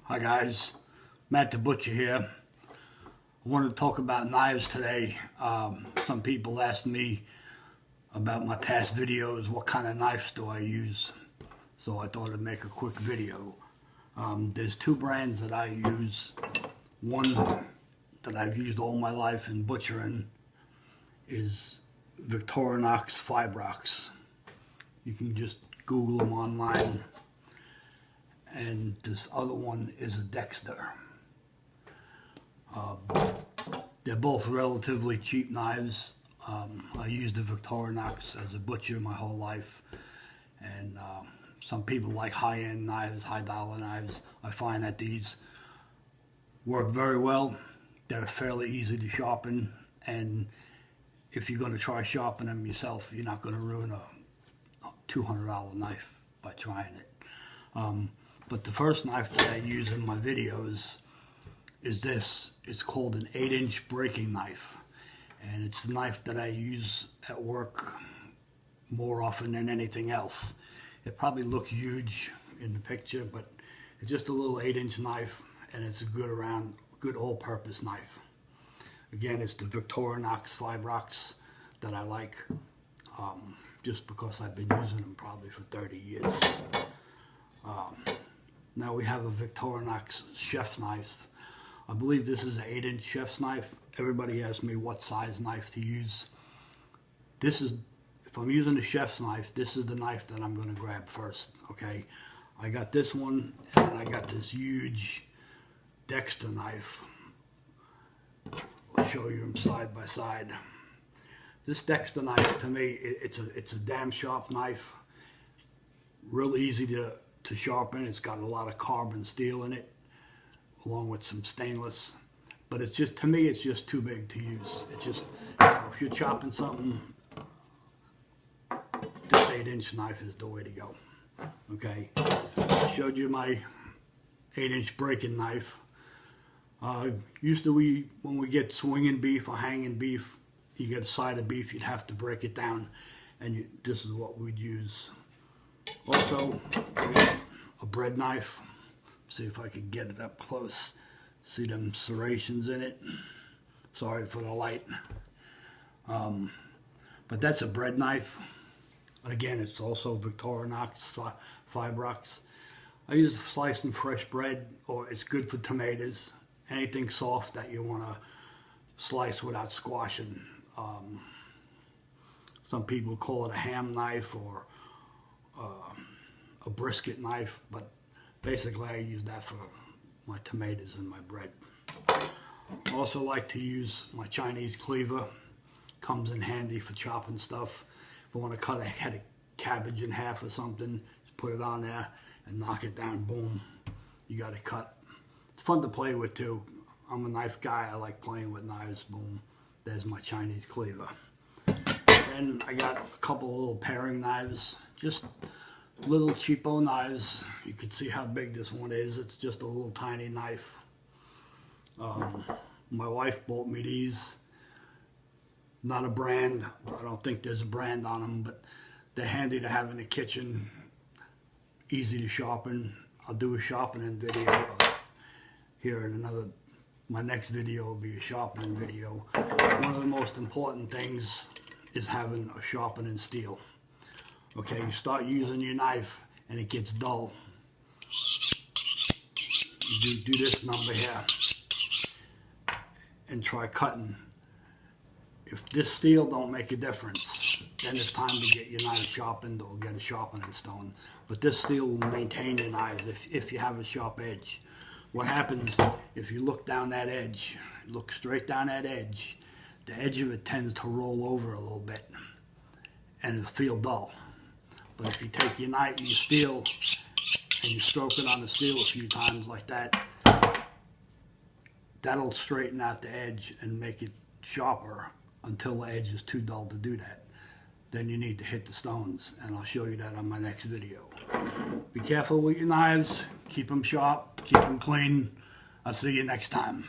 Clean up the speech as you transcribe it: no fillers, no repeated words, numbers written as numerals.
Hi guys, Matt the Butcher here. I wanted to talk about knives today. Some people asked me about my past videos, what kind of knives do I use? So I thought I'd make a quick video. There's two brands that I use. One that I've used all my life in butchering is Victorinox Fibrox. You can just Google them online. And this other one is a Dexter. They're both relatively cheap knives. I used the Victorinox as a butcher my whole life, and some people like high-end knives, high-dollar knives. I find that these work very well. They're fairly easy to sharpen, and if you're going to try sharpening them yourself, you're not going to ruin a $200 knife by trying it. But the first knife that I use in my videos is this. It's called an 8-inch breaking knife. And it's the knife that I use at work more often than anything else. It probably looks huge in the picture, but it's just a little 8-inch knife, and it's a good all-purpose knife. Again, it's the Victorinox Fibrox that I like, just because I've been using them probably for 30 years. Now we have a Victorinox chef's knife. I believe this is an 8-inch chef's knife. Everybody asks me what size knife to use. This is, if I'm using a chef's knife, this is the knife that I'm going to grab first, okay? I got this one, and I got this huge Dexter knife. I'll show you them side by side. This Dexter knife, to me, it's a damn sharp knife. Real easy to sharpen. It's got a lot of carbon steel in it, along with some stainless. But it's just, to me, it's just too big to use. It's just, if you're chopping something, this 8-inch knife is the way to go. Okay, I showed you my 8-inch breaking knife. When we get swinging beef or hanging beef, you get a side of beef, you'd have to break it down, and this is what we'd use. Also, a bread knife. See if I can get it up close. See them serrations in it. Sorry for the light. But that's a bread knife. Again, it's also Victorinox Fibrox. I use slicing fresh bread, or it's good for tomatoes. Anything soft that you want to slice without squashing. Some people call it a ham knife or a brisket knife, but basically I use that for my tomatoes and my bread. I also like to use my Chinese cleaver. Comes in handy for chopping stuff. If I want to cut a head of cabbage in half or something, just put it on there and knock it down, boom, you got it cut. It's fun to play with too. I'm a knife guy, I like playing with knives, boom, there's my Chinese cleaver. Then I got a couple of little paring knives, just little cheapo knives. You can see how big this one is. It's just a little tiny knife. My wife bought me these. Not a brand. I don't think there's a brand on them, but they're handy to have in the kitchen. Easy to sharpen. I'll do a sharpening video here in my next video will be a sharpening video. One of the most important things is having a sharpening steel. Okay, you start using your knife and it gets dull. You do this number here and try cutting. If this steel don't make a difference, then it's time to get your knife sharpened or get a sharpening stone. But this steel will maintain your knives if you have a sharp edge. What happens if you look down that edge, look straight down that edge, the edge of it tends to roll over a little bit and it'll feel dull. But if you take your knife, your steel, and you stroke it on the steel a few times like that, that'll straighten out the edge and make it sharper until the edge is too dull to do that. Then you need to hit the stones, and I'll show you that on my next video. Be careful with your knives, keep them sharp, keep them clean. I'll see you next time.